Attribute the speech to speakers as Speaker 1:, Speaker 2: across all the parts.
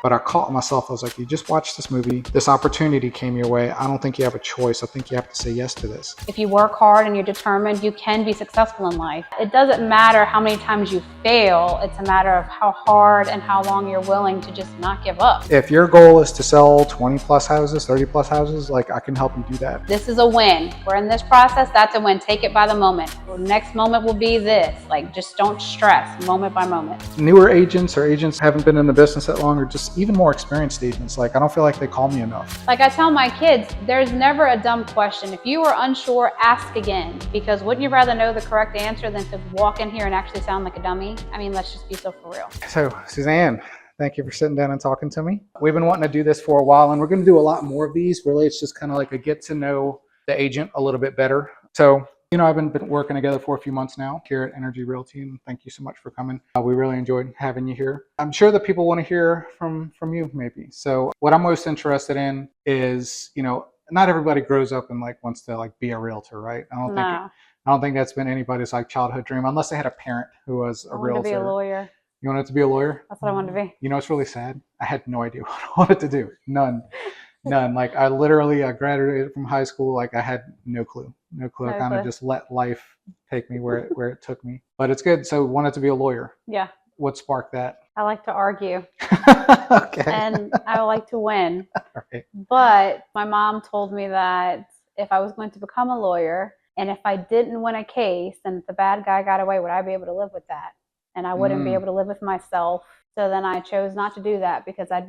Speaker 1: But I caught myself. I was like, you just watched this movie. This opportunity came your way. I don't think you have a choice. I think you have to say yes to this.
Speaker 2: If you work hard and you're determined, you can be successful in life. It doesn't matter how many times you fail. It's a matter of how hard and how long you're willing to just not give up.
Speaker 1: If your goal is to sell 20 plus houses, 30 plus houses, like I can help you do that.
Speaker 2: This is a win. We're in this process. That's a win. Take it by the moment. The next moment will be this. Like, just don't stress moment by moment.
Speaker 1: Newer agents or agents haven't been in the business that long, or just even more experienced agents, like I don't feel like they call me enough.
Speaker 2: Like I tell my kids, there's never a dumb question. If you are unsure, ask again, because wouldn't you rather know the correct answer than to walk in here and actually sound like a dummy? I mean, let's just be so for real.
Speaker 1: So Suzanne, thank you for sitting down and talking to me. We've been wanting to do this for a while, and we're going to do a lot more of these. Really, it's just kind of like a get to know the agent a little bit better. So, I've been working together for a few months now here at ENRG Realty, and thank you so much for coming. We really enjoyed having you here. I'm sure that people want to hear from you maybe. So what I'm most interested in is, not everybody grows up and like wants to like be a realtor, right? I don't think that's been anybody's like childhood dream, unless they had a parent who was a realtor.
Speaker 2: I wanted to be a lawyer.
Speaker 1: You wanted to be a lawyer?
Speaker 2: That's what I wanted to be.
Speaker 1: It's really sad. I had no idea what I wanted to do. None. Like I graduated from high school. Like I had no clue. I kind of just let life take me where it took me. But it's good. So wanted to be a lawyer.
Speaker 2: Yeah.
Speaker 1: What sparked that?
Speaker 2: I like to argue.
Speaker 1: Okay.
Speaker 2: And I like to win.
Speaker 1: Right.
Speaker 2: But my mom told me that if I was going to become a lawyer, and if I didn't win a case and if the bad guy got away, would I be able to live with that? And I wouldn't be able to live with myself. So then I chose not to do that, because I'd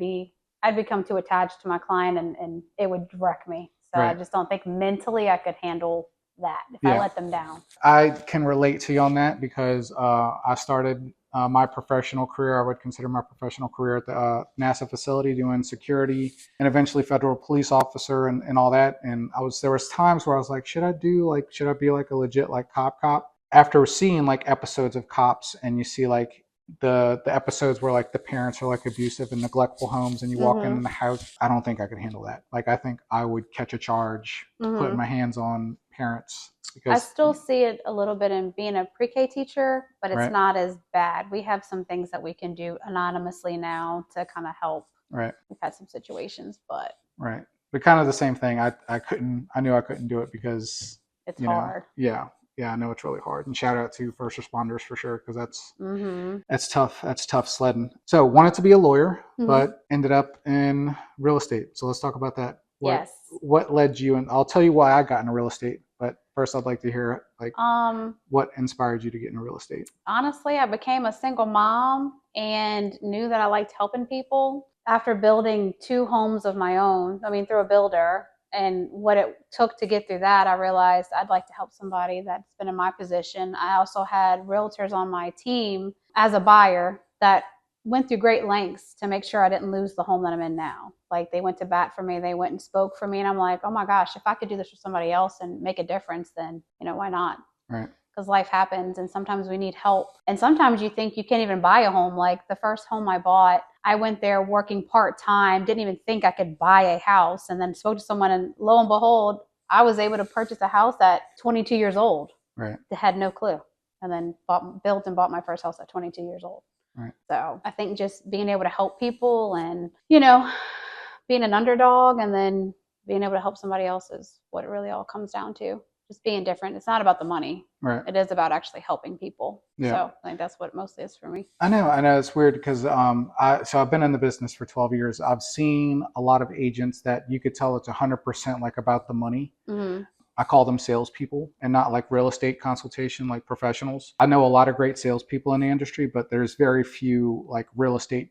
Speaker 2: become too attached to my client and it would wreck me. So right. I just don't think mentally I could handle that if I let them down.
Speaker 1: I can relate to you on that, because I started my professional career, I would consider my professional career at the NASA facility, doing security and eventually federal police officer and all that. And there was times where I was like, should I be like a legit like cop? After seeing like episodes of Cops, and you see like the episodes where like the parents are like abusive and neglectful homes, and you walk in the house, I don't think I could handle that. Like I think I would catch a charge putting my hands on parents. Because
Speaker 2: I still see it a little bit in being a pre-K teacher, but it's not as bad. We have some things that we can do anonymously now to kind of help.
Speaker 1: Right.
Speaker 2: We've had some situations, but
Speaker 1: but kind of the same thing. I knew I couldn't do it because
Speaker 2: it's hard.
Speaker 1: Yeah, I know it's really hard. And shout out to first responders for sure, because that's tough. That's tough sledding. So wanted to be a lawyer, but ended up in real estate. So let's talk about that. What led you? And I'll tell you why I got into real estate. But first, I'd like to hear like what inspired you to get into real estate.
Speaker 2: Honestly, I became a single mom and knew that I liked helping people after building 2 homes of my own. I mean, through a builder. And what it took to get through that, I realized I'd like to help somebody that's been in my position. I also had realtors on my team as a buyer that went through great lengths to make sure I didn't lose the home that I'm in now. Like they went to bat for me, they went and spoke for me. And I'm like, oh my gosh, if I could do this for somebody else and make a difference, then, why not?
Speaker 1: Right.
Speaker 2: Because life happens and sometimes we need help. And sometimes you think you can't even buy a home. Like the first home I bought, I went there working part-time, didn't even think I could buy a house, and then spoke to someone, and lo and behold, I was able to purchase a house at 22 years old.
Speaker 1: Right.
Speaker 2: I had no clue. And then built and bought my first house at 22 years old.
Speaker 1: Right.
Speaker 2: So I think just being able to help people and, being an underdog and then being able to help somebody else is what it really all comes down to. Just being different. It's not about the money.
Speaker 1: Right.
Speaker 2: It is about actually helping people.
Speaker 1: Yeah.
Speaker 2: So I think that's what it mostly is for me.
Speaker 1: I know it's weird because I've been in the business for 12 years. I've seen a lot of agents that you could tell it's 100% like about the money. Mm-hmm. I call them salespeople and not like real estate consultation, like professionals. I know a lot of great salespeople in the industry, but there's very few like real estate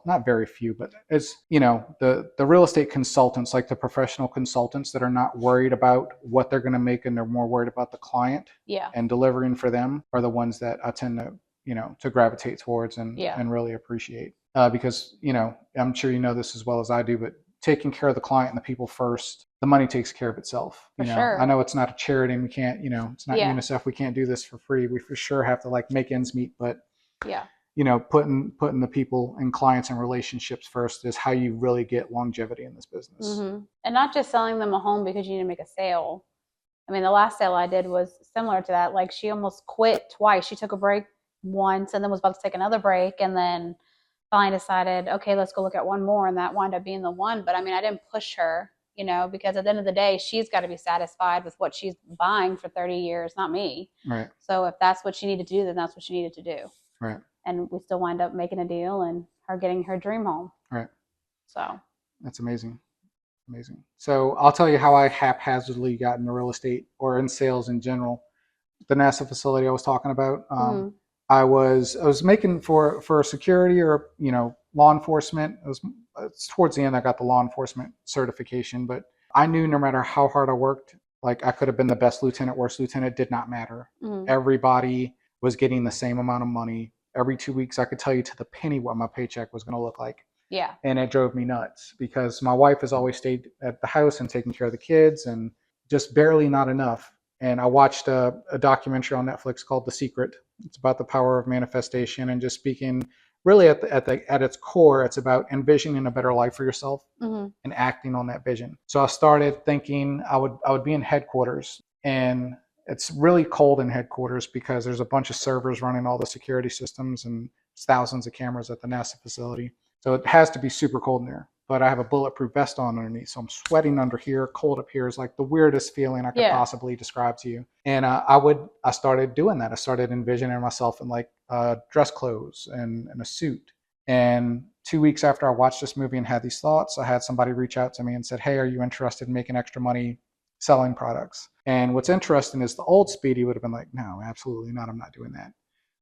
Speaker 1: not very few, but it's, the real estate consultants, like the professional consultants that are not worried about what they're going to make and they're more worried about the client and delivering for them are the ones that I tend to, to gravitate towards and really appreciate. Because, I'm sure you know this as well as I do, but taking care of the client and the people first, the money takes care of itself.
Speaker 2: For sure.
Speaker 1: I know it's not a charity and we can't, it's not UNICEF. We can't do this for free. We for sure have to like make ends meet, but putting the people and clients and relationships first is how you really get longevity in this business.
Speaker 2: Mm-hmm. And not just selling them a home because you need to make a sale. I mean, the last sale I did was similar to that. Like she almost quit twice. She took a break once and then was about to take another break. And then finally decided, okay, let's go look at one more, and that wound up being the one. But I mean, I didn't push her, because at the end of the day, she's got to be satisfied with what she's buying for 30 years, not me.
Speaker 1: Right.
Speaker 2: So if that's what she needed to do, then that's what she needed to do.
Speaker 1: Right.
Speaker 2: And we still wind up making a deal and her getting her dream home.
Speaker 1: Right.
Speaker 2: So
Speaker 1: that's amazing. Amazing. So I'll tell you how I haphazardly got into real estate or in sales in general. The NASA facility I was talking about. I was making for security or law enforcement. It's towards the end I got the law enforcement certification, but I knew no matter how hard I worked, like I could have been the best lieutenant, worst lieutenant, did not matter. Everybody was getting the same amount of money. Every 2 weeks I could tell you to the penny what my paycheck was going to look like.
Speaker 2: Yeah.
Speaker 1: And it drove me nuts because my wife has always stayed at the house and taking care of the kids and just barely not enough. And I watched a documentary on Netflix called The Secret. It's about the power of manifestation and just speaking really at its core, it's about envisioning a better life for yourself and acting on that vision. So I started thinking I would be in headquarters, and it's really cold in headquarters because there's a bunch of servers running all the security systems and thousands of cameras at the NASA facility. So it has to be super cold in there. But I have a bulletproof vest on underneath, so I'm sweating under here. Cold up here is like the weirdest feeling I could possibly describe to you. And I started doing that. I started envisioning myself in like dress clothes and a suit. And 2 weeks after I watched this movie and had these thoughts, I had somebody reach out to me and said, "Hey, are you interested in making extra money selling products?" And what's interesting is the old Speedy would have been like, "No, absolutely not. I'm not doing that."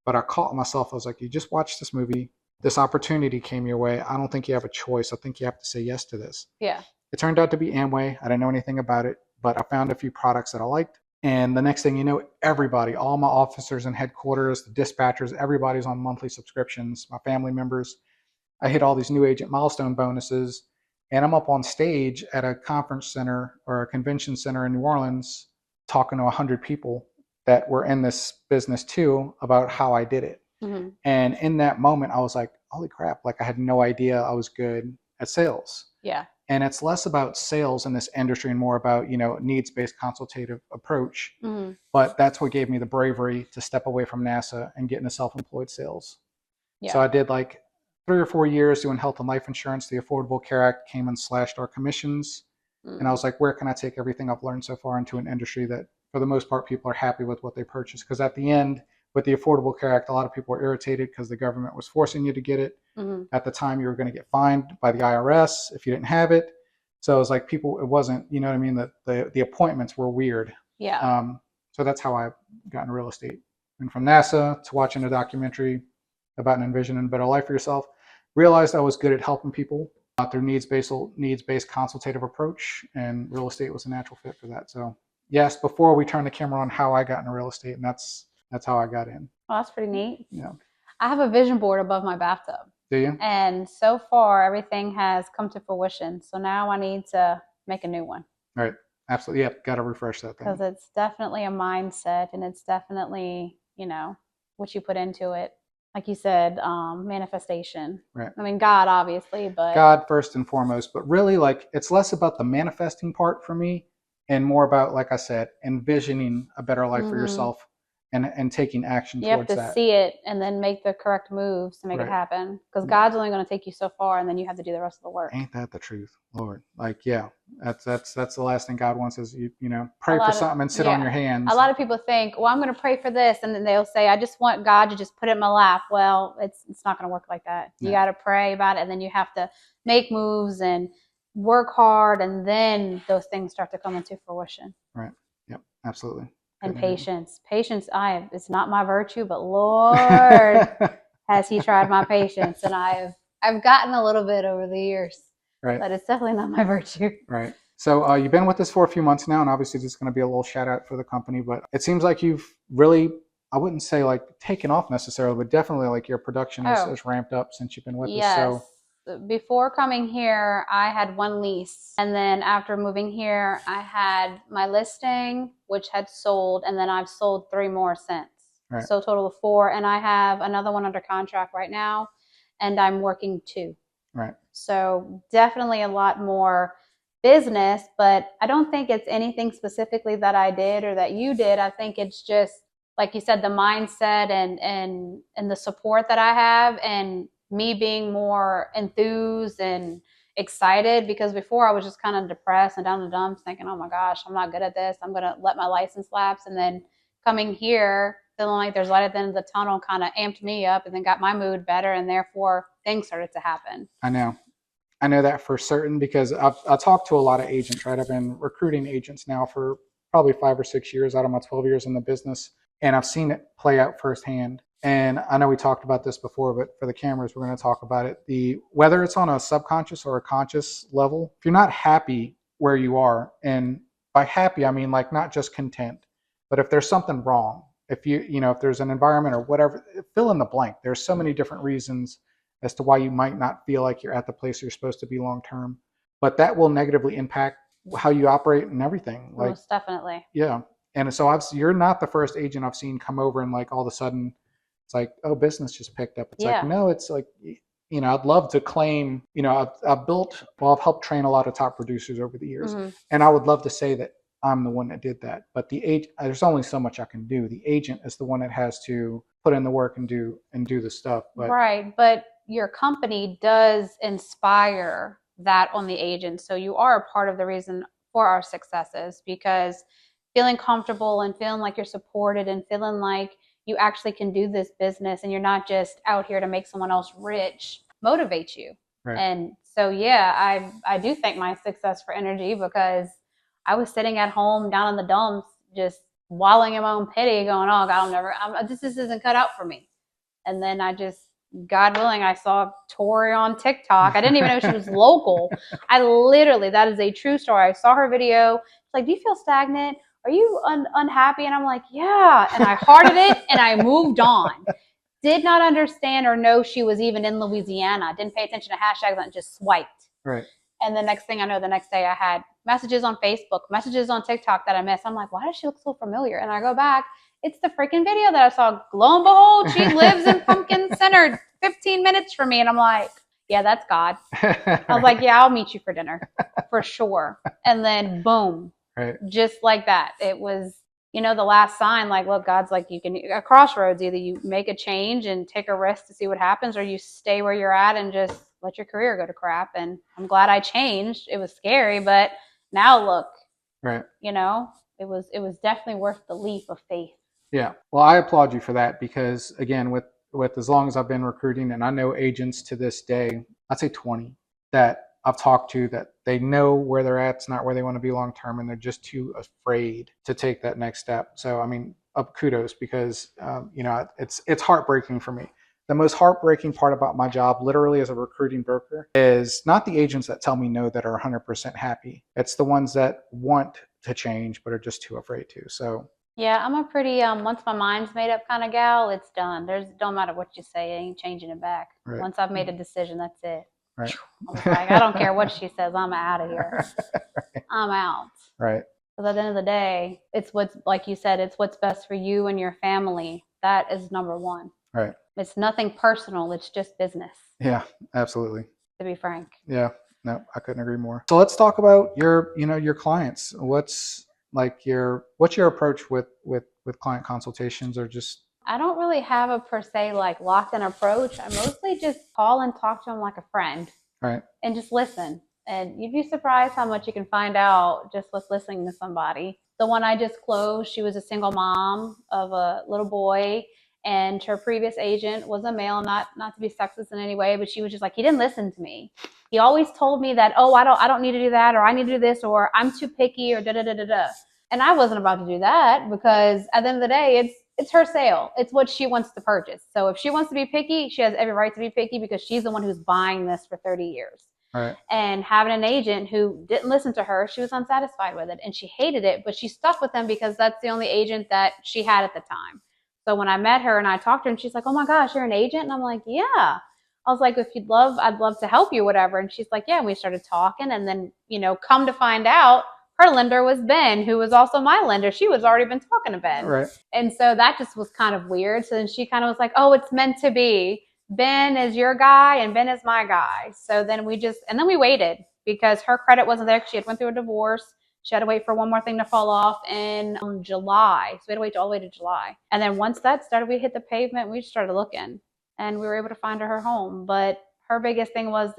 Speaker 1: But I caught myself. I was like, "You just watched this movie. This opportunity came your way. I don't think you have a choice. I think you have to say yes to this."
Speaker 2: Yeah.
Speaker 1: It turned out to be Amway. I didn't know anything about it, but I found a few products that I liked. And the next thing you know, everybody, all my officers and headquarters, the dispatchers, everybody's on monthly subscriptions, my family members. I hit all these new agent milestone bonuses, and I'm up on stage at a conference center or a convention center in New Orleans talking to 100 people that were in this business too about how I did it. And in that moment, I was like, holy crap, like I had no idea I was good at sales.
Speaker 2: Yeah.
Speaker 1: And it's less about sales in this industry and more about, needs-based consultative approach. But that's what gave me the bravery to step away from NASA and get into self-employed sales. Yeah. So I did like 3 or 4 years doing health and life insurance. The Affordable Care Act came and slashed our commissions. And I was like, where can I take everything I've learned so far into an industry that for the most part, people are happy with what they purchase? Because at the end, with the Affordable Care Act, a lot of people were irritated because the government was forcing you to get it. At the time, you were going to get fined by the IRS if you didn't have it. So it was like people, it wasn't, you know what I mean? The appointments were weird.
Speaker 2: Yeah.
Speaker 1: So that's how I got into real estate. And from NASA to watching a documentary about envisioning a better life for yourself, realized I was good at helping people through needs-based consultative approach, and real estate was a natural fit for that. So yes, before we turn the camera on, how I got into real estate, and that's how I got in.
Speaker 2: Well, that's pretty neat.
Speaker 1: Yeah.
Speaker 2: I have a vision board above my bathtub.
Speaker 1: Do you?
Speaker 2: And so far, everything has come to fruition. So now I need to make a new one.
Speaker 1: Right. Absolutely. Yep. Got to refresh that thing.
Speaker 2: Because it's definitely a mindset, and it's definitely, what you put into it. Like you said, manifestation.
Speaker 1: Right.
Speaker 2: I mean, God, obviously, but
Speaker 1: God first and foremost. But really, like, it's less about the manifesting part for me and more about, like I said, envisioning a better life for yourself and taking action towards that.
Speaker 2: You have to see it and then make the correct moves to make it happen. Because God's only going to take you so far, and then you have to do the rest of the work.
Speaker 1: Ain't that the truth, Lord? Like, yeah, that's the last thing God wants is you pray for something and sit on your hands.
Speaker 2: A lot of people think, well, I'm going to pray for this, and then they'll say, I just want God to just put it in my lap. Well, it's not going to work like that. You got to pray about it, and then you have to make moves and work hard, and then those things start to come into fruition.
Speaker 1: Right. Yep. Absolutely.
Speaker 2: And patience. It's not my virtue, but Lord, has He tried my patience, and I've gotten a little bit over the years. Right. But it's definitely not my virtue.
Speaker 1: Right. So you've been with us for a few months now, and obviously this is going to be a little shout out for the company, but it seems like you've really, I wouldn't say like taken off necessarily, but definitely like your production has ramped up since you've been with us. So
Speaker 2: before coming here, I had one lease. And then after moving here, I had my listing, which had sold. And then I've sold 3 more since. Right. So a total of 4. And I have another one under contract right now. And I'm working 2.
Speaker 1: Right.
Speaker 2: So definitely a lot more business. But I don't think it's anything specifically that I did or that you did. I think it's just, like you said, the mindset and the support that I have, and me being more enthused and excited, because before I was just kind of depressed and down in the dumps thinking, oh my gosh, I'm not good at this. I'm going to let my license lapse. And then coming here, feeling like there's light at the end of the tunnel kind of amped me up and then got my mood better. And therefore things started to happen.
Speaker 1: I know. I know that for certain because I've talked to a lot of agents, right? I've been recruiting agents now for probably 5 or 6 years out of my 12 years in the business. And I've seen it play out firsthand. And I know we talked about this before, but for the cameras, we're going to talk about it. Whether it's on a subconscious or a conscious level, if you're not happy where you are, and by happy, I mean like not just content, but if there's something wrong, if if there's an environment or whatever, fill in the blank. There's so many different reasons as to why you might not feel like you're at the place you're supposed to be long term. But that will negatively impact how you operate and everything. Like,
Speaker 2: most definitely.
Speaker 1: Yeah. And so you're not the first agent I've seen come over and like all of a sudden it's like, oh, business just picked up. It's like, no, it's like, I'd love to claim, I've helped train a lot of top producers over the years.
Speaker 2: Mm-hmm.
Speaker 1: And I would love to say that I'm the one that did that. But there's only so much I can do. The agent is the one that has to put in the work and do the stuff.
Speaker 2: Right. But your company does inspire that on the agent. So you are a part of the reason for our successes, because feeling comfortable and feeling like you're supported and feeling like you actually can do this business and you're not just out here to make someone else rich motivates you.
Speaker 1: Right.
Speaker 2: And so, yeah, I do thank my success for ENRG, because I was sitting at home down in the dumps, just wallowing in my own pity going, oh God, this isn't cut out for me. And then God willing, I saw Tori on TikTok. I didn't even know she was local. That is a true story. I saw her video. It's like, do you feel stagnant? Are you unhappy? And I'm like, yeah. And I hearted it and I moved on. Did not understand or know she was even in Louisiana. Didn't pay attention to hashtags and just swiped.
Speaker 1: Right.
Speaker 2: And the next thing I know, the next day I had messages on Facebook, messages on TikTok that I missed. I'm like, why does she look so familiar? And I go back. It's the freaking video that I saw. Lo and behold, she lives in Pumpkin Center, 15 minutes from me. And I'm like, yeah, that's God. I was like, yeah, I'll meet you for dinner for sure. And then boom,
Speaker 1: right.
Speaker 2: Just like that. It was, the last sign, like, look, God's like, you can, a crossroads, either you make a change and take a risk to see what happens, or you stay where you're at and just let your career go to crap. And I'm glad I changed. It was scary, but now look,
Speaker 1: right.
Speaker 2: It was definitely worth the leap of faith.
Speaker 1: Yeah. Well, I applaud you for that, because again, with as long as I've been recruiting, and I know agents to this day, I'd say 20 that I've talked to, that they know where they're at. It's not where they want to be long term, and they're just too afraid to take that next step. So, I mean, kudos, because it's heartbreaking for me. The most heartbreaking part about my job, literally as a recruiting broker, is not the agents that tell me no that are 100% happy. It's the ones that want to change but are just too afraid to. So.
Speaker 2: Yeah, I'm a pretty once my mind's made up kind of gal. It's done. Don't matter what you say, I ain't changing it back. Right. Once I've made a decision, that's it.
Speaker 1: Right.
Speaker 2: I'm like, I don't care what she says. I'm out of here. Right. I'm out.
Speaker 1: Right.
Speaker 2: Because at the end of the day, it's like you said, it's what's best for you and your family. That is number one.
Speaker 1: Right.
Speaker 2: It's nothing personal. It's just business.
Speaker 1: Yeah, absolutely.
Speaker 2: To be frank.
Speaker 1: Yeah. No, I couldn't agree more. So let's talk about your clients. What's your approach with client consultations, or just?
Speaker 2: I don't really have a per se like locked in approach. I mostly just call and talk to them like a friend.
Speaker 1: Right. And
Speaker 2: just listen. And you'd be surprised how much you can find out just with listening to somebody. The one I just closed, she was a single mom of a little boy, and her previous agent was a male, not to be sexist in any way, but she was just like, he didn't listen to me. He always told me that, oh, I don't need to do that, or I need to do this, or I'm too picky, or da-da-da-da-da. And I wasn't about to do that, because at the end of the day, it's her sale. It's what she wants to purchase. So if she wants to be picky, she has every right to be picky, because she's the one who's buying this for 30 years.
Speaker 1: Right.
Speaker 2: And having an agent who didn't listen to her, she was unsatisfied with it and she hated it, but she stuck with him because that's the only agent that she had at the time. So when I met her and I talked to her, and she's like, oh my gosh, you're an agent? And I'm like, yeah. I was like, if you'd love, I'd love to help you, whatever. And she's like, yeah. And we started talking, and then, come to find out, her lender was Ben, who was also my lender. She was already been talking to Ben.
Speaker 1: Right.
Speaker 2: And so that just was kind of weird. So then she kind of was like, oh, it's meant to be. Ben is your guy and Ben is my guy. So then we waited, because her credit wasn't there. She had went through a divorce. She had to wait for one more thing to fall off in July. So we had to wait all the way to July. And then once that started, we hit the pavement. We just started looking. and we were able to find her home. But her biggest thing was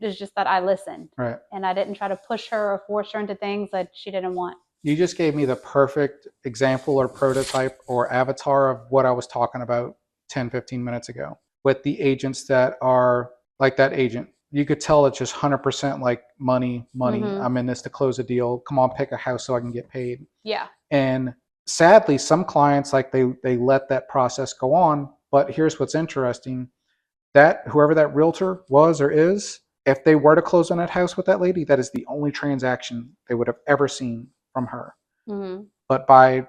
Speaker 2: just that I listened.
Speaker 1: Right.
Speaker 2: And I didn't try to push her or force her into things that she didn't want.
Speaker 1: You just gave me the perfect example or prototype or avatar of what I was talking about 10, 15 minutes ago with the agents that are like that agent. You could tell it's just 100% like money.
Speaker 2: Mm-hmm.
Speaker 1: I'm in this to close a deal. Come on, pick a house so I can get paid.
Speaker 2: Yeah.
Speaker 1: And sadly, some clients, like they let that process go on. But here's what's interesting, that whoever that realtor was or is, if they were to close on that house with that lady, that is the only transaction they would have ever seen from her.
Speaker 2: Mm-hmm.
Speaker 1: But by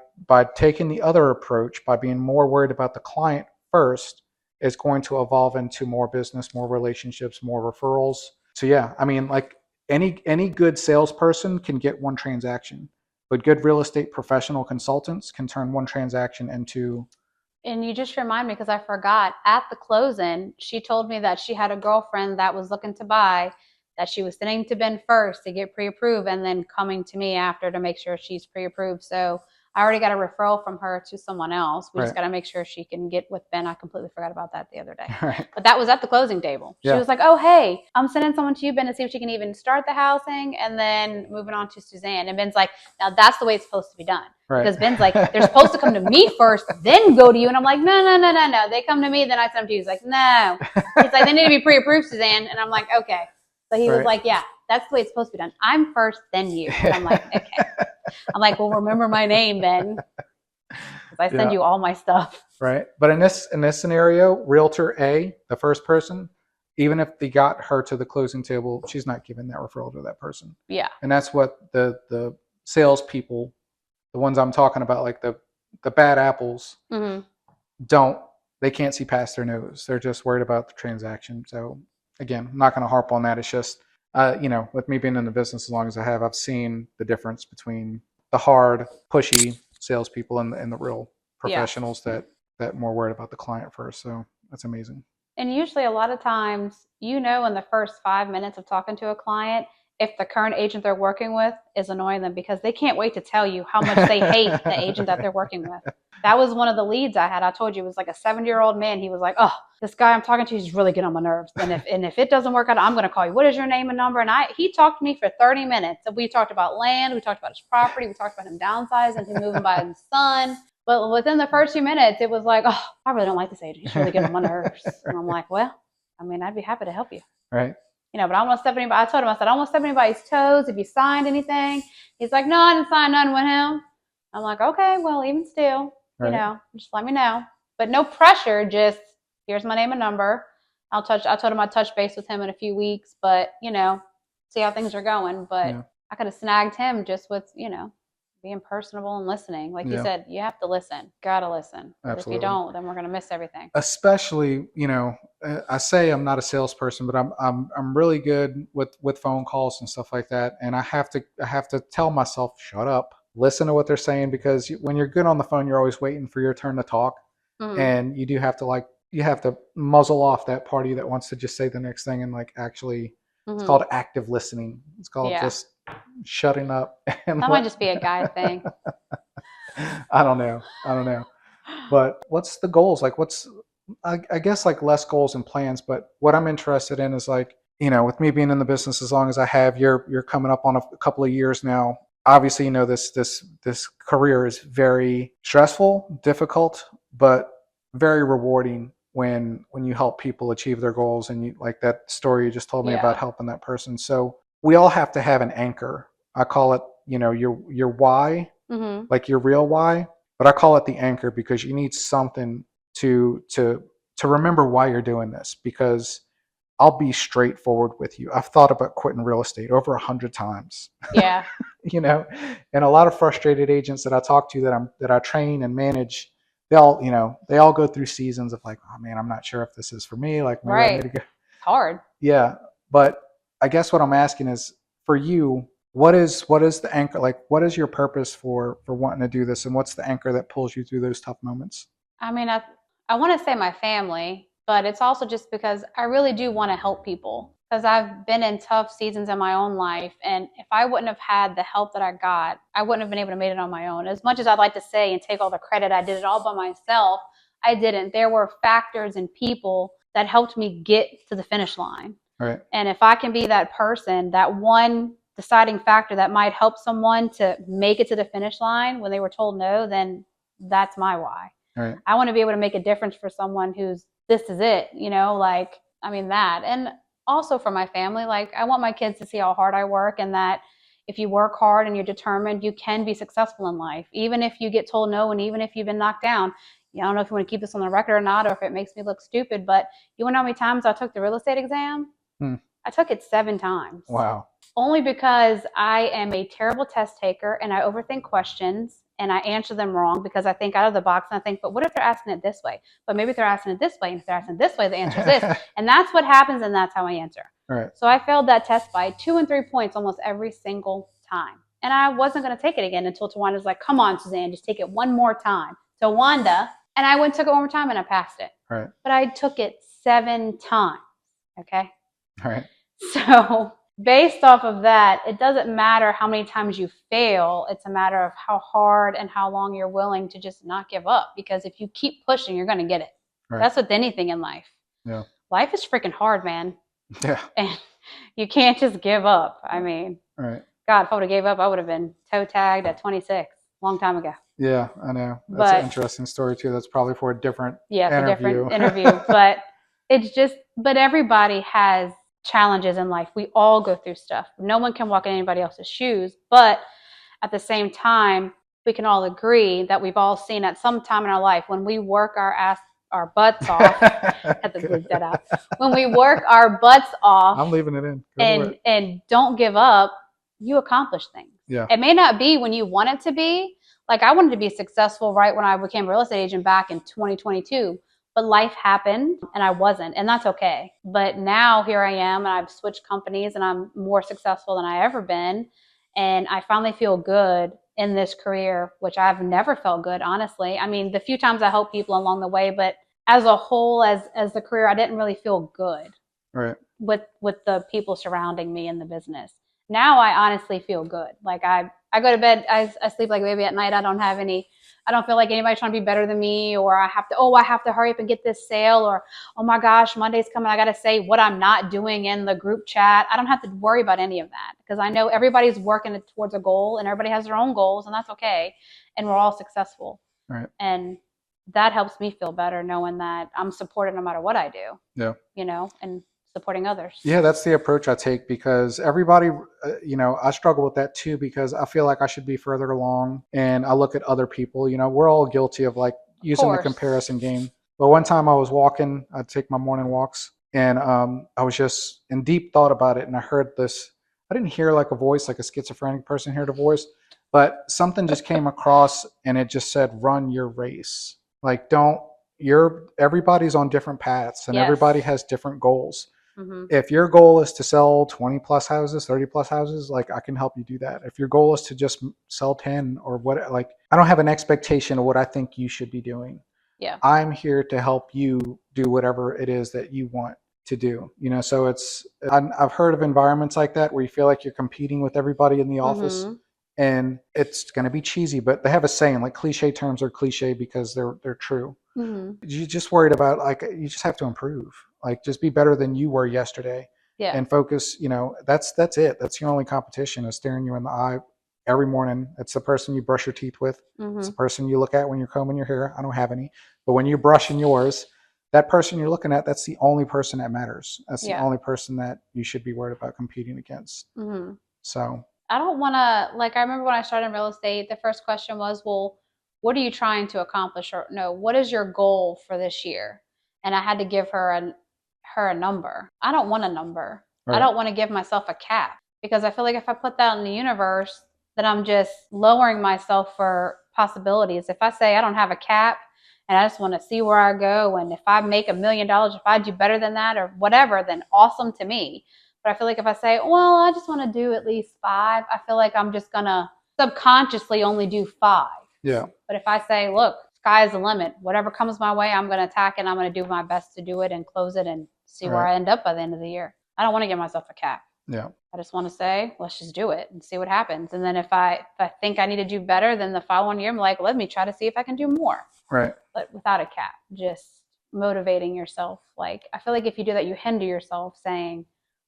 Speaker 1: taking the other approach, by being more worried about the client first, is going to evolve into more business, more relationships, more referrals. So yeah, I mean, like any good salesperson can get one transaction, but good real estate professional consultants can turn one transaction into.
Speaker 2: And you just remind me, because I forgot, at the closing, she told me that she had a girlfriend that was looking to buy, that she was sending to Ben first to get pre-approved and then coming to me after to make sure she's pre-approved. So I already got a referral from her to someone else. We just got to make sure she can get with Ben. I completely forgot about that the other day.
Speaker 1: Right.
Speaker 2: But that was at the closing table. She was like, oh, hey, I'm sending someone to you, Ben, to see if she can even start the housing, and then moving on to Suzanne. And Ben's like, now that's the way it's supposed to be done.
Speaker 1: Right.
Speaker 2: Because Ben's like, they're supposed to come to me first, then go to you. And I'm like, no. They come to me, then I send them to you. He's like, no. He's like, they need to be pre-approved, Suzanne. And I'm like, okay. So he was like, yeah, that's the way it's supposed to be done. I'm first, then you. And I'm like, okay. I'm like, well, remember my name, Ben. Because I send you all my stuff.
Speaker 1: Right. But in this scenario, realtor A, the first person, even if they got her to the closing table, she's not giving that referral to that person.
Speaker 2: Yeah.
Speaker 1: And that's what the salespeople, the ones I'm talking about, like the bad apples, they can't see past their nose. They're just worried about the transaction. So again, I'm not going to harp on that. It's just, with me being in the business as long as I have, I've seen the difference between the hard, pushy salespeople and the real professionals that more worried about the client first. So that's amazing.
Speaker 2: And usually a lot of times, in the first 5 minutes of talking to a client, if the current agent they're working with is annoying them, because they can't wait to tell you how much they hate the agent that they're working with. That was one of the leads I had. I told you, it was like a 70-year-old man. He was like, oh, this guy I'm talking to, he's really getting on my nerves. And if it doesn't work out, I'm going to call you. What is your name and number? And he talked to me for 30 minutes. And we talked about land. We talked about his property. We talked about him downsizing, him moving by his son. But within the first few minutes, it was like, oh, I really don't like this agent. He's really getting on my nerves. And I'm like, well, I mean, I'd be happy to help you.
Speaker 1: Right.
Speaker 2: But I don't want to step anybody. I told him, I said, I don't want to step anybody's toes. If you signed anything, he's like, no, I didn't sign nothing with him. I'm like, okay, well, even still, just let me know. But no pressure. Just here's my name and number. I told him I'd touch base with him in a few weeks, but see how things are going. But I could have snagged him just with being personable and listening. Like you said, you have to listen. Gotta listen. Absolutely. If you don't, then we're gonna miss everything.
Speaker 1: Especially, I say I'm not a salesperson, but I'm really good with phone calls and stuff like that. And I have to tell myself, shut up, listen to what they're saying, because when you're good on the phone, you're always waiting for your turn to talk, and you do have to muzzle off that party that wants to just say the next thing and actually. It's called active listening. It's called just shutting up. And
Speaker 2: that might just be a guy thing.
Speaker 1: I don't know. But what's the goals? I guess less goals and plans. But what I'm interested in is with me being in the business as long as I have, you're coming up on a couple of years now. Obviously, this career is very stressful, difficult, but very rewarding when you help people achieve their goals, and you like that story you just told me about helping that person. So we all have to have an anchor. I call it, your why, like your real why, but I call it the anchor because you need something to remember why you're doing this. Because I'll be straightforward with you. I've thought about quitting real estate over 100 times.
Speaker 2: Yeah.
Speaker 1: And a lot of frustrated agents that I talk to that I train and manage, they all go through seasons of oh man, I'm not sure if this is for me. Maybe I need to go.
Speaker 2: It's hard.
Speaker 1: Yeah. But I guess what I'm asking is, for you, what is the anchor? What is your purpose for wanting to do this? And what's the anchor that pulls you through those tough moments?
Speaker 2: I mean, I want to say my family, but it's also just because I really do want to help people, because I've been in tough seasons in my own life. And if I wouldn't have had the help that I got, I wouldn't have been able to make it on my own. As much as I'd like to say and take all the credit, I did it all by myself. I didn't. There were factors and people that helped me get to the finish line.
Speaker 1: Right.
Speaker 2: And if I can be that person, that one deciding factor that might help someone to make it to the finish line when they were told no, then that's my why.
Speaker 1: Right.
Speaker 2: I want to be able to make a difference for someone who's, this is it, like, I mean, that. And also for my family, like, I want my kids to see how hard I work, and that if you work hard and you're determined, you can be successful in life, even if you get told no, and even if you've been knocked down. I don't know if you want to keep this on the record or not, or if it makes me look stupid, but you want to know how many times I took the real estate exam? I took it 7 times.
Speaker 1: Wow.
Speaker 2: Only because I am a terrible test taker, and I overthink questions, and I answer them wrong because I think out of the box, and I think, but what if they're asking it this way? But maybe if they're asking it this way, and if they're asking it this way, the answer is this. And that's what happens, and that's how I answer.
Speaker 1: Right.
Speaker 2: So I failed that test by 2 and 3 points almost every single time. And I wasn't going to take it again until Tawanda's like, come on, Suzanne, just take it one more time. Tawanda. And I went and took it one more time, and I passed it.
Speaker 1: Right.
Speaker 2: But I took it 7 times. Okay.
Speaker 1: All right.
Speaker 2: So based off of that, it doesn't matter how many times you fail. It's a matter of how hard and how long you're willing to just not give up. Because if you keep pushing, you're going to get it. Right. That's with anything in life.
Speaker 1: Yeah.
Speaker 2: Life is freaking hard, man.
Speaker 1: Yeah.
Speaker 2: And you can't just give up. I mean,
Speaker 1: right.
Speaker 2: God, if I would have gave up, I would have been toe tagged at 26, long time ago.
Speaker 1: Yeah, I know. That's an interesting story too. That's probably for a different interview.
Speaker 2: Different interview. But it's just, but everybody has challenges in life. We all go through stuff. No one can walk in anybody else's shoes. But at the same time, we can all agree that we've all seen at some time in our life when we work our butts off. Have to bleep that out. When we work our butts off,
Speaker 1: I'm leaving it in.
Speaker 2: And don't give up, you accomplish things.
Speaker 1: Yeah.
Speaker 2: It may not be when you want it to be. Like, I wanted to be successful right when I became a real estate agent back in 2022, but life happened and I wasn't, and that's okay. But now here I am, and I've switched companies, and I'm more successful than I ever been, and I finally feel good in this career, which I've never felt good, honestly. I mean, the few times I help people along the way, but as a whole, as the career, I didn't really feel good. Right. With the people surrounding me in the business. Now I honestly feel good. Like, I go to bed, I sleep like a baby at night. I don't feel like anybody's trying to be better than me, or I have to hurry up and get this sale, or, oh my gosh, Monday's coming, I got to say what I'm not doing in the group chat. I don't have to worry about any of that, because I know everybody's working towards a goal, and everybody has their own goals, and that's okay. And we're all successful. Right. And that helps me feel better, knowing that I'm supported no matter what I do. Yeah. And supporting others. Yeah, that's the approach I take, because everybody, I struggle with that too, because I feel like I should be further along, and I look at other people, we're all guilty of like using the comparison game. But one time I was walking, I'd take my morning walks, and I was just in deep thought about it, and I heard this. I didn't hear like a voice, like a schizophrenic person heard a voice, but something just came across, and it just said, run your race. Like, everybody's on different paths, and everybody has different goals. Mm-hmm. If your goal is to sell 20 plus houses, 30 plus houses, like, I can help you do that. If your goal is to just sell 10 or what, like, I don't have an expectation of what I think you should be doing. Yeah. I'm here to help you do whatever it is that you want to do. So I've heard of environments like that where you feel like you're competing with everybody in the office. Mm-hmm. And it's going to be cheesy, but they have a saying, like, cliche terms are cliche because they're true. Mm-hmm. You're just worried about, like, you just have to improve. Like, just be better than you were yesterday. Yeah. And focus, that's it. That's your only competition, is staring you in the eye every morning. It's the person you brush your teeth with. Mm-hmm. It's the person you look at when you're combing your hair. I don't have any. But when you're brushing yours, that person you're looking at, that's the only person that matters. That's the only person that you should be worried about competing against. Mm-hmm. So I don't want to, like, I remember when I started in real estate, the first question was, well, what are you trying to accomplish? Or no, what is your goal for this year? And I had to give her a number. I don't want a number. Right. I don't want to give myself a cap, because I feel like if I put that in the universe, then I'm just lowering myself for possibilities. If I say I don't have a cap and I just want to see where I go, and if I make $1 million, if I do better than that or whatever, then awesome to me. But I feel like if I say, well, I just want to do at least 5, I feel like I'm just going to subconsciously only do 5. Yeah. But if I say, look, sky is the limit, whatever comes my way, I'm going to attack it, and I'm going to do my best to do it and close it and see where I end up by the end of the year. I don't want to give myself a cap. Yeah. I just want to say, let's just do it and see what happens. And then if I think I need to do better, then the following year, I'm like, let me try to see if I can do more. Right. but without a cap, just motivating yourself. Like, I feel like if you do that, you hinder yourself saying,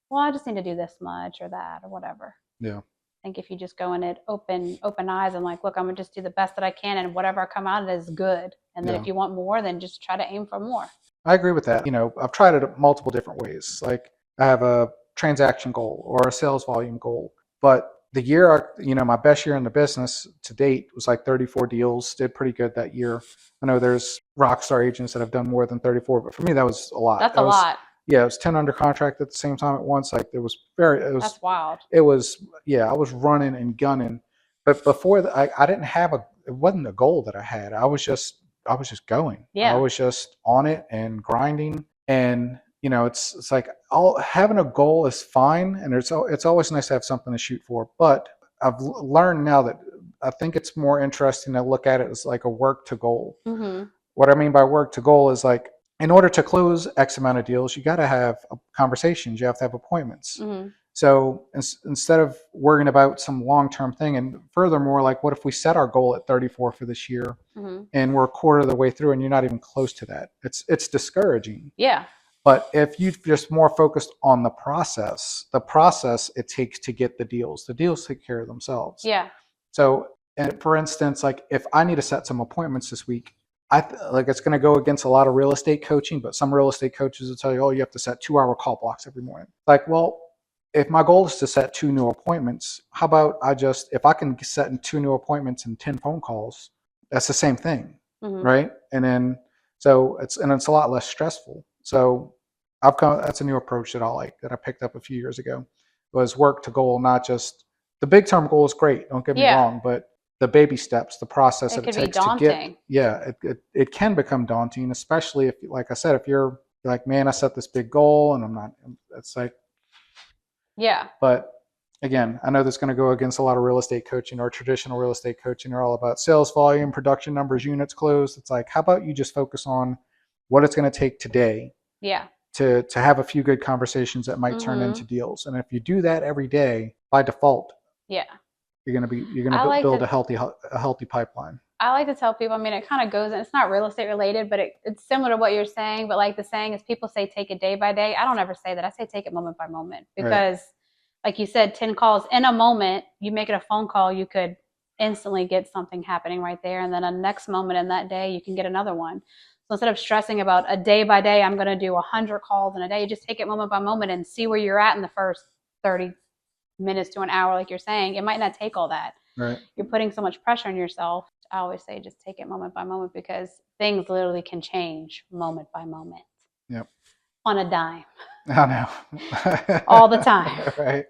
Speaker 2: well, I just need to do this much or that or whatever.
Speaker 1: Yeah.
Speaker 2: I think if you just go in it open eyes and like, look, I'm gonna just do the best that I can, and whatever I come out of it is good. And then if you want more, then just try to aim for more.
Speaker 1: I agree with that. I've tried it multiple different ways. Like I have a transaction goal or a sales volume goal, but the year, my best year in the business to date was like 34 deals. Did pretty good that year. I know there's rock star agents that have done more than 34, but for me that was a lot.
Speaker 2: That's a lot.
Speaker 1: Yeah, it was 10 under contract at the same time at once. Like
Speaker 2: That's wild.
Speaker 1: I was running and gunning. But before that, I didn't have it wasn't a goal that I had. I was just going.
Speaker 2: Yeah.
Speaker 1: I was just on it and grinding. And, it's like having a goal is fine. And it's always nice to have something to shoot for. But I've learned now that I think it's more interesting to look at it as like a work to goal.
Speaker 2: Mm-hmm.
Speaker 1: What I mean by work to goal is like, in order to close X amount of deals, you got to have conversations. You have to have appointments.
Speaker 2: Mm-hmm.
Speaker 1: So instead of worrying about some long-term thing, and furthermore, like what if we set our goal at 34 for this year,
Speaker 2: Mm-hmm.
Speaker 1: and we're a quarter of the way through and you're not even close to that? It's discouraging.
Speaker 2: Yeah.
Speaker 1: But if you just more focused on the process it takes to get the deals take care of themselves.
Speaker 2: Yeah.
Speaker 1: So, and for instance, like if I need to set some appointments this week, like it's going to go against a lot of real estate coaching, but some real estate coaches will tell you, oh, you have to set 2-hour call blocks every morning. Like, well, if my goal is to set 2 new appointments, how about if I can set in 2 new appointments and 10 phone calls, that's the same thing,
Speaker 2: Mm-hmm.
Speaker 1: right? And then, it's a lot less stressful. So that's a new approach that I picked up a few years ago, was work to goal, not just the big term goal is great. Don't get me wrong, but the baby steps, the process that it takes to get, it can become daunting, especially if, like I said, if you're like, man, I set this big goal and I'm not, it's like,
Speaker 2: yeah.
Speaker 1: But again, I know that's going to go against a lot of real estate coaching or traditional real estate coaching. They're all about sales volume, production numbers, units closed. It's like, how about you just focus on what it's going to take today?
Speaker 2: Yeah.
Speaker 1: To have a few good conversations that might turn into deals. And if you do that every day, by default, you're going to build a healthy pipeline.
Speaker 2: I like to tell people, I mean, it kind of goes, and it's not real estate related, but it's similar to what you're saying. But like the saying is, people say take it day by day. I don't ever say that. I say take it moment by moment, because like you said, 10 calls in a moment, you make it a phone call, you could instantly get something happening right there. And then a next moment in that day, you can get another one. So instead of stressing about a day by day, I'm going to do 100 calls in a day, you just take it moment by moment and see where you're at in the first 30 minutes to an hour. Like you're saying, it might not take all that.
Speaker 1: Right.
Speaker 2: You're putting so much pressure on yourself. I always say just take it moment by moment, because things literally can change moment by moment.
Speaker 1: Yep.
Speaker 2: On a dime.
Speaker 1: I know.
Speaker 2: All the time.
Speaker 1: Right.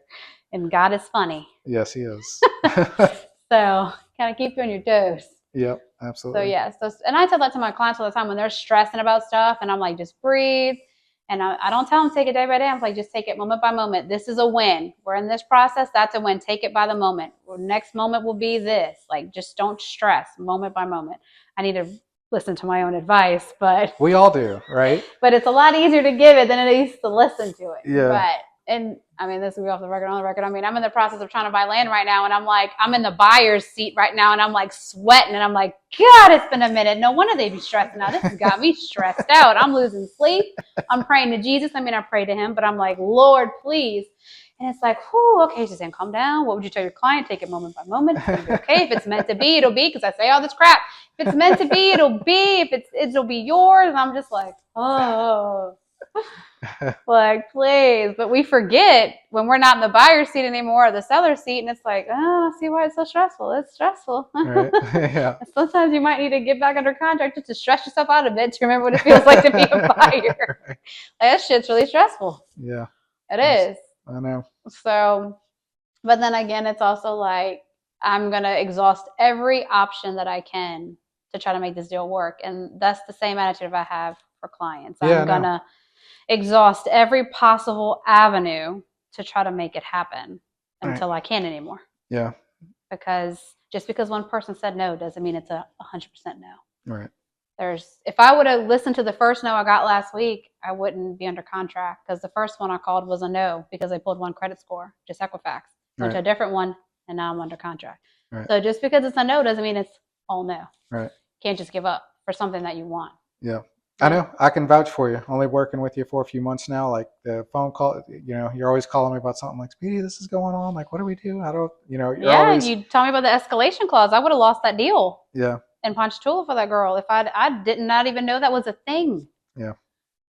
Speaker 2: And God is funny.
Speaker 1: Yes, he is.
Speaker 2: So kind of keep you on your toes.
Speaker 1: Yep, absolutely.
Speaker 2: So and I tell that to my clients all the time when they're stressing about stuff, and I'm like, just breathe. And I don't tell them take it day by day. I'm like, just take it moment by moment. This is a win. We're in this process. That's a win. Take it by the moment. Next moment will be this. Like, just don't stress moment by moment. I need to listen to my own advice, but
Speaker 1: we all do, right?
Speaker 2: But it's a lot easier to give it than it is to listen to it.
Speaker 1: Yeah.
Speaker 2: And I mean, this will be off the record, on the record. I mean, I'm in the process of trying to buy land right now, and I'm in the buyer's seat right now, and I'm like sweating, and I'm like, God, it's been a minute. No wonder they be stressing out. This has got me stressed out. I'm losing sleep. I'm praying to Jesus. I mean, I pray to him, but I'm like, Lord, please. And it's like, whew, okay, Suzanne, calm down. What would you tell your client? Take it moment by moment. It's gonna be okay. If it's meant to be, it'll be, because I say all this crap. If it's meant to be, it'll be. If it'll be yours. And I'm just like, oh. Like, please. But we forget when we're not in the buyer's seat anymore, or the seller's seat, and it's like, oh, I see why it's so stressful. It's stressful.
Speaker 1: Right. Yeah.
Speaker 2: Sometimes you might need to get back under contract just to stress yourself out a bit to remember what it feels like to be a buyer. Like, that shit's really stressful.
Speaker 1: Yeah.
Speaker 2: It is.
Speaker 1: I know.
Speaker 2: So, but then again, it's also like, I'm going to exhaust every option that I can to try to make this deal work. And that's the same attitude I have for clients. I'm going to exhaust every possible avenue to try to make it happen until I can't anymore.
Speaker 1: Yeah.
Speaker 2: Because just because one person said no doesn't mean it's 100% no.
Speaker 1: Right.
Speaker 2: If I would have listened to the first no I got last week, I wouldn't be under contract, because the first one I called was a no because they pulled one credit score, just Equifax. Went to a different one, and now I'm under contract.
Speaker 1: Right.
Speaker 2: So just because it's a no doesn't mean it's all no.
Speaker 1: Right.
Speaker 2: Can't just give up. for something that you want.
Speaker 1: Yeah. I know. I can vouch for you. Only working with you for a few months now. Like the phone call, you're always calling me about something like, Speedy, this is going on. Like, what do we do? How do, you're
Speaker 2: Yeah,
Speaker 1: always.
Speaker 2: you tell me about the escalation clause. I would have lost that deal.
Speaker 1: Yeah.
Speaker 2: In Ponchatoula for that girl if I did not even know that was a thing.
Speaker 1: Yeah.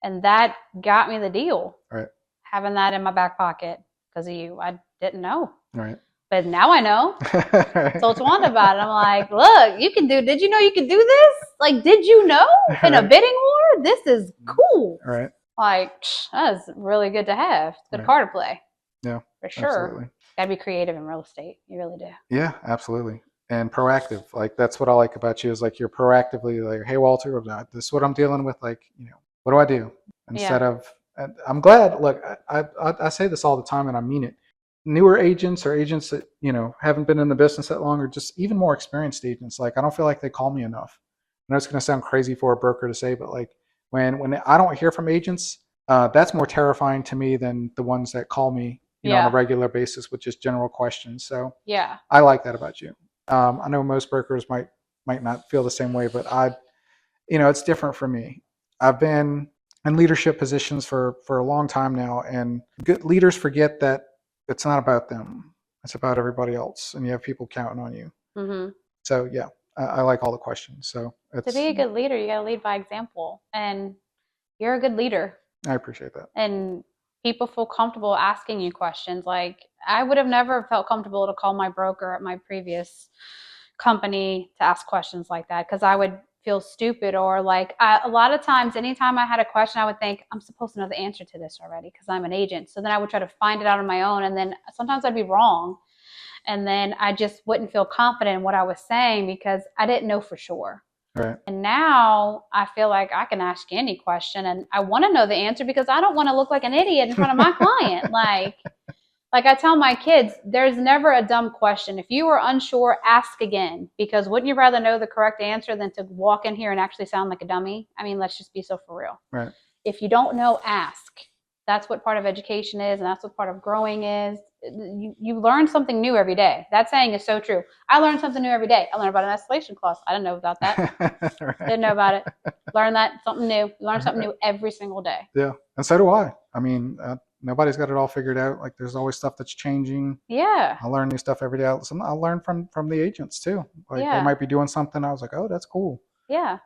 Speaker 2: And that got me the deal.
Speaker 1: Right.
Speaker 2: Having that in my back pocket because of you. I didn't know.
Speaker 1: Right.
Speaker 2: But now I know. Told Tawanda about it. I'm like, look, did you know you could do this? Like, did you know in a bidding war? This is cool.
Speaker 1: Right.
Speaker 2: Like, that's really good to have. It's a good card to play.
Speaker 1: Yeah.
Speaker 2: For sure.
Speaker 1: Absolutely.
Speaker 2: Gotta be creative in real estate. You really do.
Speaker 1: Yeah, absolutely. And proactive. Like, that's what I like about you is like, you're proactively like, hey, Walter, this is what I'm dealing with. Like, what do I do? Instead of, I'm glad, look, I say this all the time and I mean it. Newer agents or agents that, haven't been in the business that long or just even more experienced agents. Like, I don't feel like they call me enough. I know it's going to sound crazy for a broker to say, but like when I don't hear from agents, that's more terrifying to me than the ones that call me, on a regular basis with just general questions. So
Speaker 2: yeah,
Speaker 1: I like that about you. I know most brokers might not feel the same way, but it's different for me. I've been in leadership positions for a long time now, and good leaders forget that it's not about them. It's about everybody else, and you have people counting on you. Mm-hmm. So yeah, I like all the questions. So
Speaker 2: to be a good leader, you got to lead by example, and you're a good leader.
Speaker 1: I appreciate that.
Speaker 2: And people feel comfortable asking you questions. Like, I would have never felt comfortable to call my broker at my previous company to ask questions like that because I would feel stupid, or like a lot of times, anytime I had a question, I would think I'm supposed to know the answer to this already because I'm an agent. So then I would try to find it out on my own, and then sometimes I'd be wrong, and then I just wouldn't feel confident in what I was saying because I didn't know for sure.
Speaker 1: Right.
Speaker 2: And now I feel like I can ask you any question, and I want to know the answer because I don't want to look like an idiot in front of my client. Like I tell my kids, there's never a dumb question. If you are unsure, ask again, because wouldn't you rather know the correct answer than to walk in here and actually sound like a dummy? I mean, let's just be so for real.
Speaker 1: Right.
Speaker 2: If you don't know, ask. That's what part of education is, and that's what part of growing is. You learn something new every day. That saying is so true. I learn something new every day. I learned about an escalation clause. I didn't know about that. Right. Didn't know about it. Learn that, something new. Learn something new every single day.
Speaker 1: Yeah, and so do I. I mean, nobody's got it all figured out. Like, there's always stuff that's changing.
Speaker 2: Yeah.
Speaker 1: I learn new stuff every day. I learn from the agents too. Like, they might be doing something. I was like, oh, that's cool.
Speaker 2: Yeah.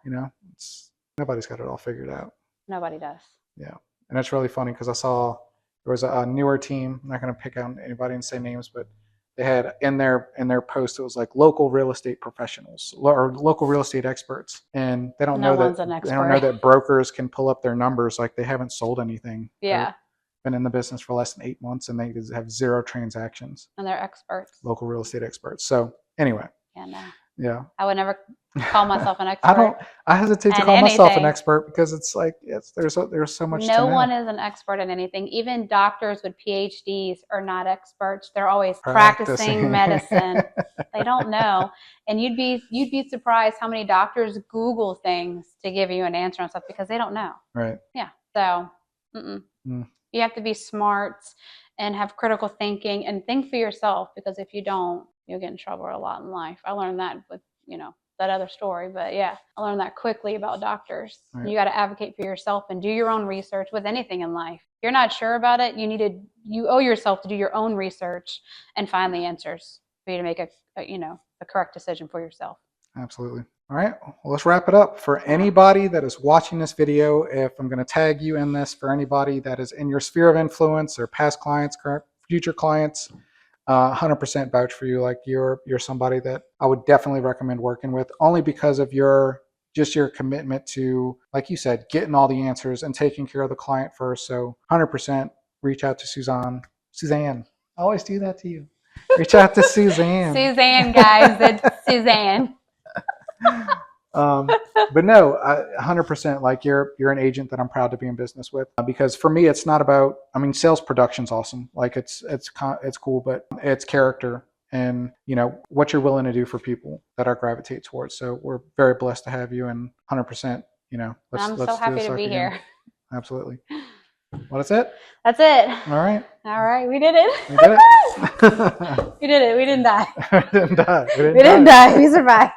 Speaker 1: Nobody's got it all figured out.
Speaker 2: Nobody does.
Speaker 1: Yeah. And it's really funny because I saw there was a newer team. I'm not going to pick out anybody and say names, but they had in their post, it was like local real estate professionals or local real estate experts. And they don't know that brokers can pull up their numbers. Like, they haven't sold anything.
Speaker 2: Yeah.
Speaker 1: Been in the business for less than 8 months and they have 0 transactions.
Speaker 2: And they're experts.
Speaker 1: Local real estate experts. So anyway.
Speaker 2: Yeah, no.
Speaker 1: Yeah.
Speaker 2: I would never call myself an expert.
Speaker 1: I hesitate to call myself an expert because it's like, there's so much to know.
Speaker 2: No one is an expert in anything. Even doctors with PhDs are not experts. They're always practicing medicine. They don't know. And you'd be surprised how many doctors Google things to give you an answer on stuff because they don't know.
Speaker 1: Right.
Speaker 2: Yeah. So you have to be smart and have critical thinking and think for yourself, because if you don't, you'll get in trouble a lot in life. I learned that with, that other story, but yeah, I learned that quickly about doctors. Right. You got to advocate for yourself and do your own research with anything in life. If you're not sure about it, you owe yourself to do your own research and find the answers for you to make a correct decision for yourself. Absolutely. All right, well, let's wrap it up. For anybody that is watching this video, if I'm going to tag you in this, for anybody that is in your sphere of influence or past clients, current, future clients, 100% vouch for you. Like, you're somebody that I would definitely recommend working with, only because of your commitment to, like you said, getting all the answers and taking care of the client first. So 100% reach out to Suzanne. I always do that to you. Reach out to Suzanne. Suzanne, guys, it's Suzanne. But no, 100%. Like, you're an agent that I'm proud to be in business with, because for me, it's not about, sales production's awesome. Like, it's cool, but it's character and, what you're willing to do for people that I gravitate towards. So we're very blessed to have you, and 100%, I'm so happy to be here. Absolutely. Well, that's it. That's it. All right. We did it. We did it. We did it. We didn't die. We didn't die. We didn't die. We survived.